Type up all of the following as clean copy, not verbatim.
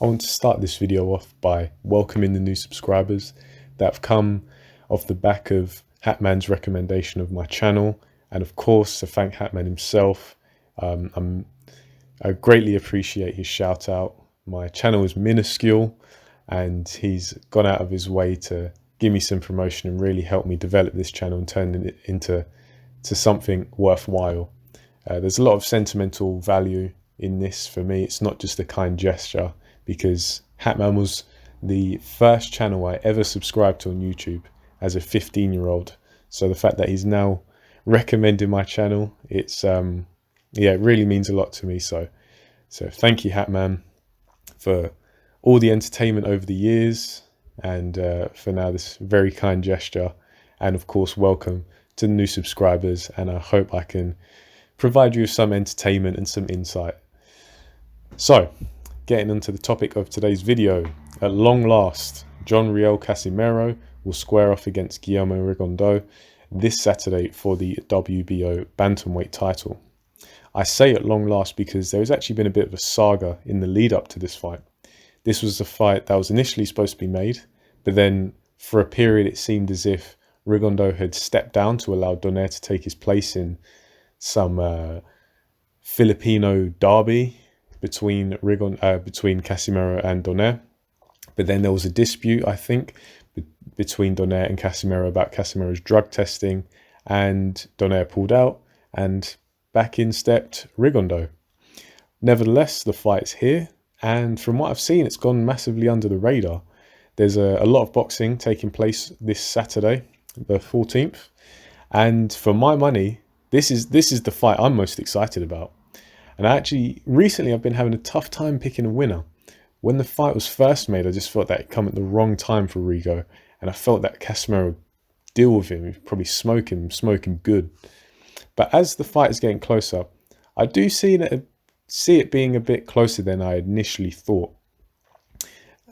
I want to start this video off by welcoming the new subscribers that have come off the back of Hatman's recommendation of my channel, and of course to thank Hatman himself. I greatly appreciate his shout out. My channel is minuscule and he's gone out of his way to give me some promotion and really help me develop this channel and turn it into something worthwhile. There's a lot of sentimental value in this for me. It's not just a kind gesture, because Hatman was the first channel I ever subscribed to on YouTube as a 15-year-old. So the fact that he's now recommending my channel, it's yeah, it really means a lot to me. So thank you, Hatman, for all the entertainment over the years, and for now this very kind gesture. And of course, welcome to the new subscribers, and I hope I can provide you with some entertainment and some insight. So, getting into the topic of today's video, at long last, Riel Casimero will square off against Guillermo Rigondeaux this Saturday for the WBO Bantamweight title. I say at long last because there has actually been a bit of a saga in the lead up to this fight. This was the fight that was initially supposed to be made, but then for a period it seemed as if Rigondeaux had stepped down to allow Donaire to take his place in some Filipino derby between Casimero and Donaire. But then there was a dispute, I think, between Donaire and Casimero about Casimero's drug testing, and Donaire pulled out and back in stepped Rigondeaux. Nevertheless, the fight's here, and from what I've seen, it's gone massively under the radar. There's a lot of boxing taking place this Saturday, the 14th, and for my money, this is the fight I'm most excited about. And recently I've been having a tough time picking a winner. When the fight was first made, I just felt that it come at the wrong time for Rigo, and I felt that Casimero would deal with him. He'd probably smoke him good. But as the fight is getting closer, I do see it being a bit closer than I initially thought.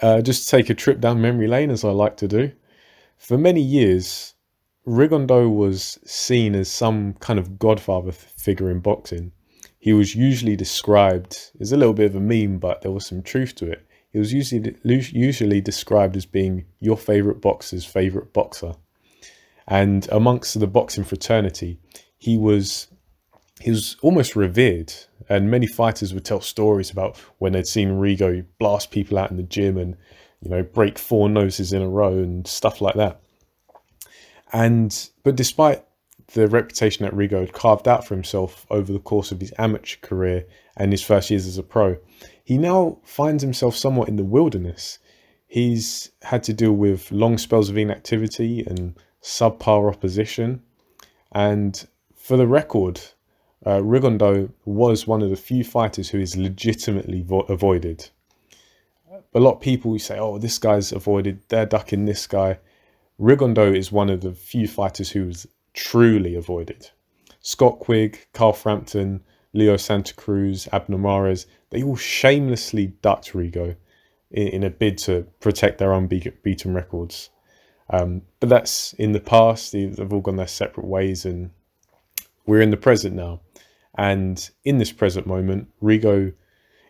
Just to take a trip down memory lane, as I like to do. For many years, Rigondeaux was seen as some kind of godfather figure in boxing. He was usually described as a little bit of a meme, but there was some truth to it. He was usually described as being your favorite boxer's favorite boxer. And amongst the boxing fraternity, he was almost revered. And many fighters would tell stories about when they'd seen Rigo blast people out in the gym and, you know, break 4 noses in a row and stuff like that. But despite the reputation that Rigo had carved out for himself over the course of his amateur career and his first years as a pro, he now finds himself somewhat in the wilderness. He's had to deal with long spells of inactivity and subpar opposition. And for the record, Rigondeaux was one of the few fighters who is legitimately avoided. A lot of people say, oh, this guy's avoided, they're ducking this guy. Rigondeaux is one of the few fighters who was truly avoided. Scott Quigg, Carl Frampton, Leo Santa Cruz, Abner Mares, they all shamelessly ducked Rigo in a bid to protect their unbeaten records. But that's in the past. They've all gone their separate ways, and we're in the present now. And in this present moment, Rigo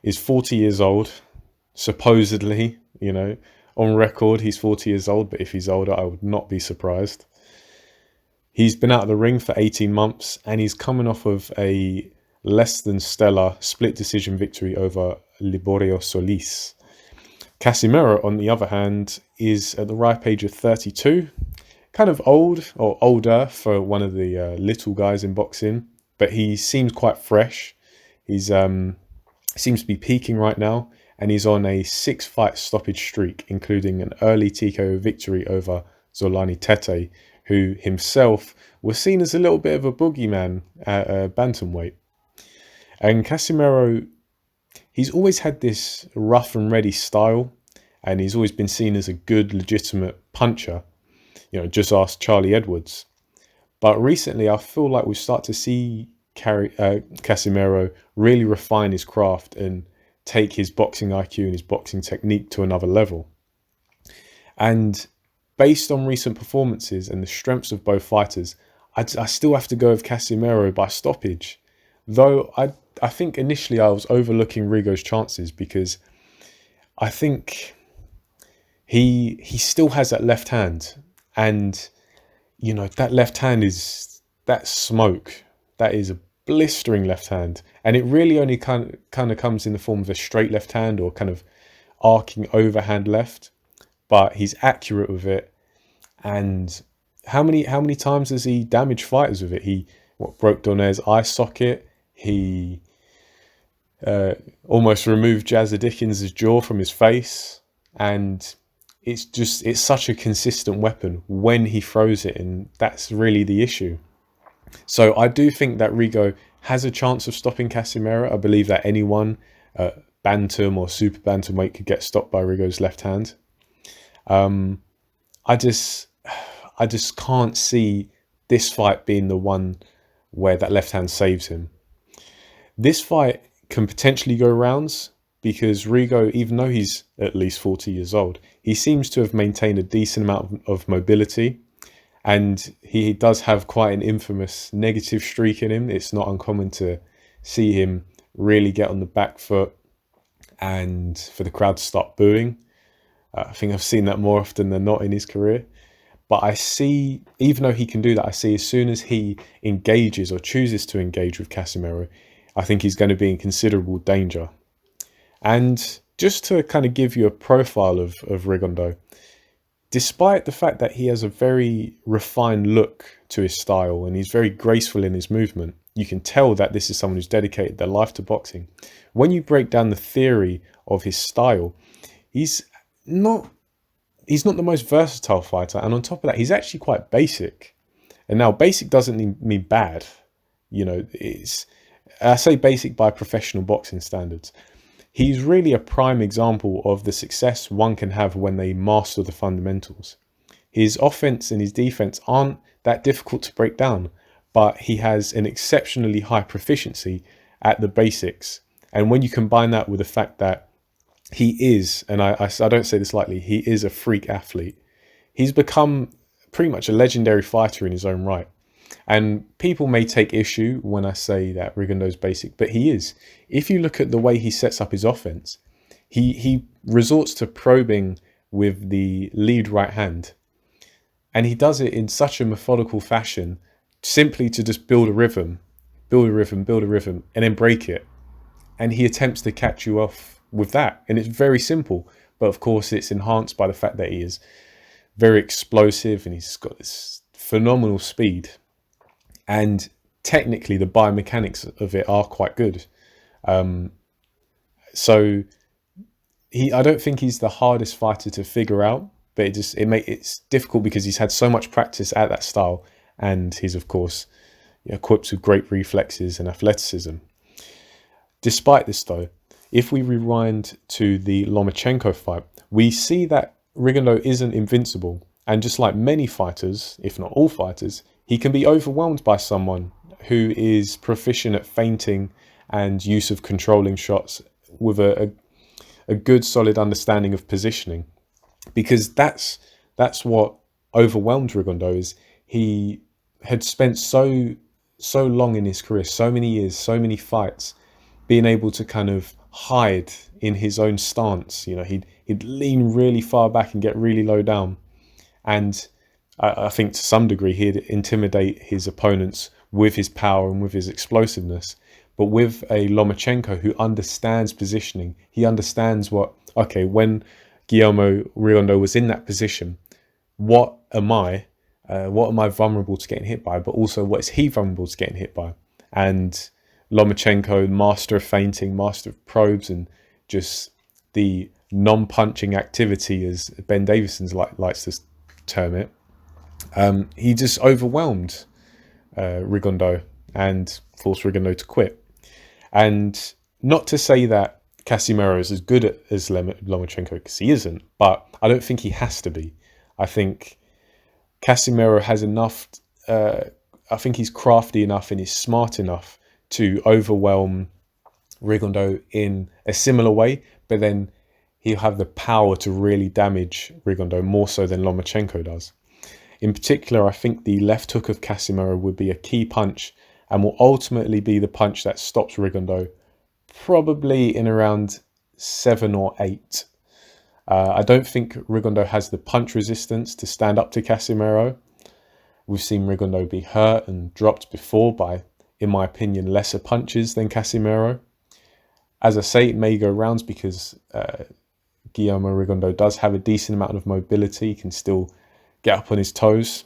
is 40 years old, supposedly, you know, on record he's 40 years old, but if he's older, I would not be surprised. He's been out of the ring for 18 months, and he's coming off of a less than stellar split decision victory over Liborio Solis. Casimero, on the other hand, is at the ripe age of 32, kind of old or older for one of the little guys in boxing, but he seems quite fresh. He's seems to be peaking right now, and he's on a 6-fight stoppage streak, including an early TKO victory over Zolani Tete, who himself was seen as a little bit of a boogeyman at bantamweight. And Casimero, he's always had this rough and ready style, and he's always been seen as a good, legitimate puncher. You know, just ask Charlie Edwards. But recently, I feel like we start to see Casimero really refine his craft and take his boxing IQ and his boxing technique to another level. And based on recent performances and the strengths of both fighters, I still have to go with Casimero by stoppage. Though I think initially I was overlooking Rigo's chances because I think he still has that left hand, and you know that left hand is that smoke. That is a blistering left hand, and it really only kind of comes in the form of a straight left hand or kind of arcing overhand left. But he's accurate with it, and how many times has he damaged fighters with it? He broke Donair's eye socket. He almost removed Jazza Dickens' jaw from his face, and it's such a consistent weapon when he throws it, and that's really the issue. So I do think that Rigo has a chance of stopping Casimero. I believe that anyone, bantam or super bantamweight, could get stopped by Rigo's left hand. I just can't see this fight being the one where that left hand saves him. This fight can potentially go rounds because Rigo, even though he's at least 40 years old, he seems to have maintained a decent amount of mobility, and he does have quite an infamous negative streak in him. It's not uncommon to see him really get on the back foot and for the crowd to start booing. I think I've seen that more often than not in his career. But I see, even though he can do that, I see as soon as he engages or chooses to engage with Casimero, I think he's going to be in considerable danger. And just to kind of give you a profile of Rigondeaux, despite the fact that he has a very refined look to his style and he's very graceful in his movement, you can tell that this is someone who's dedicated their life to boxing. When you break down the theory of his style, he's not the most versatile fighter, and on top of that, he's actually quite basic. And now, basic doesn't mean bad. You know, I say basic by professional boxing standards. He's really a prime example of the success one can have when they master the fundamentals. His offense and his defense aren't that difficult to break down, but he has an exceptionally high proficiency at the basics. And when you combine that with the fact that he is, and I don't say this lightly, he is a freak athlete. He's become pretty much a legendary fighter in his own right. And people may take issue when I say that Rigondeaux's basic, but he is. If you look at the way he sets up his offense, he resorts to probing with the lead right hand. And he does it in such a methodical fashion, simply to just build a rhythm, and then break it. And he attempts to catch you off with that. And it's very simple. But of course, it's enhanced by the fact that he is very explosive and he's got this phenomenal speed. And technically, the biomechanics of it are quite good. So I don't think he's the hardest fighter to figure out, but it's difficult because he's had so much practice at that style, and he's of course equipped with great reflexes and athleticism. Despite this, though, if we rewind to the Lomachenko fight, we see that Rigondeaux isn't invincible, and just like many fighters, if not all fighters, he can be overwhelmed by someone who is proficient at feinting and use of controlling shots with a good solid understanding of positioning, because that's what overwhelmed Rigondeaux. Is he had spent so long in his career, so many years, so many fights, being able to kind of hide in his own stance. He'd lean really far back and get really low down, and I think to some degree he'd intimidate his opponents with his power and with his explosiveness. But with a Lomachenko who understands positioning, he understands when Guillermo Rigondeaux was in that position, what am I vulnerable to getting hit by, but also what is he vulnerable to getting hit by? And Lomachenko, master of feinting, master of probes, and just the non-punching activity, as Ben Davison likes to term it. He just overwhelmed Rigondeaux and forced Rigondeaux to quit. And not to say that Casimero is as good as Lomachenko, because he isn't, but I don't think he has to be. I think Casimero has enough, I think he's crafty enough and he's smart enough to overwhelm Rigondeaux in a similar way, but then he'll have the power to really damage Rigondeaux more so than Lomachenko does. In particular, I think the left hook of Casimero would be a key punch and will ultimately be the punch that stops Rigondeaux, probably in around 7 or 8. I don't think Rigondeaux has the punch resistance to stand up to Casimero. We've seen Rigondeaux be hurt and dropped before by, in my opinion, lesser punches than Casimero. As I say, it may go rounds because Guillermo Rigondeaux does have a decent amount of mobility. He can still get up on his toes.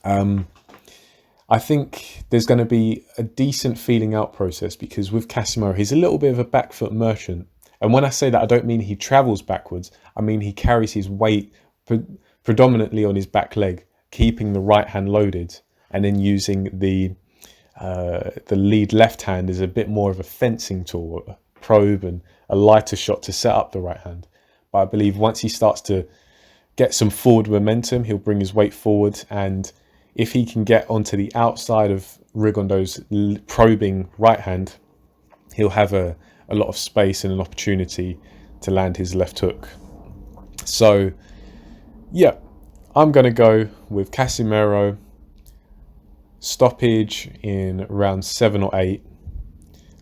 I think there's going to be a decent feeling out process because with Casimero, he's a little bit of a back foot merchant. And when I say that, I don't mean he travels backwards. I mean he carries his weight predominantly on his back leg, keeping the right hand loaded, and then using the lead left hand as a bit more of a fencing tool, a probe and a lighter shot to set up the right hand. But I believe once he starts to get some forward momentum, he'll bring his weight forward, and if he can get onto the outside of Rigondeaux's probing right hand, he'll have a lot of space and an opportunity to land his left hook. So yeah, I'm going to go with Casimero, stoppage in round 7 or 8.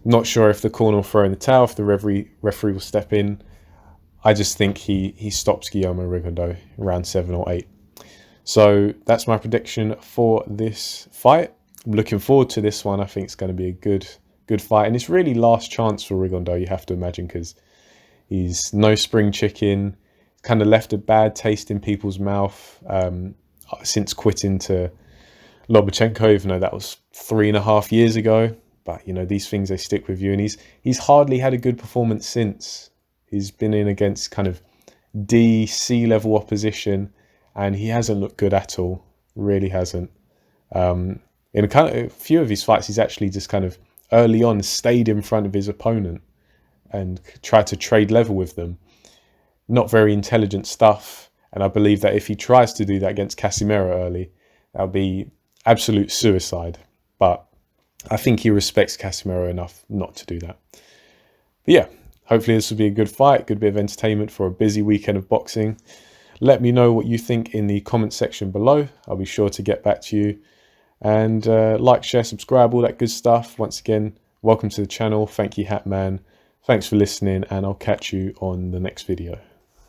Not sure if the corner will throw in the towel, if the referee will step in. I just think he stops Guillermo Rigondeaux in round 7 or 8. So that's my prediction for this fight. I'm looking forward to this one. I think it's going to be a good fight. And it's really last chance for Rigondeaux, you have to imagine, because he's no spring chicken. Kind of left a bad taste in people's mouth since quitting to Lomachenko, even though that was 3.5 years ago. But, you know, these things, they stick with you. And he's hardly had a good performance since. He's been in against kind of D, C level opposition, and he hasn't looked good at all. Really hasn't. In a few of his fights, he's actually just kind of early on stayed in front of his opponent and tried to trade level with them. Not very intelligent stuff. And I believe that if he tries to do that against Casimero early, that'll be absolute suicide. But I think he respects Casimero enough not to do that. But yeah, hopefully this will be a good fight, good bit of entertainment for a busy weekend of boxing. Let me know what you think in the comment section below. I'll be sure to get back to you. And like, share, subscribe, all that good stuff. Once again, welcome to the channel. Thank you, Hatman. Thanks for listening, and I'll catch you on the next video.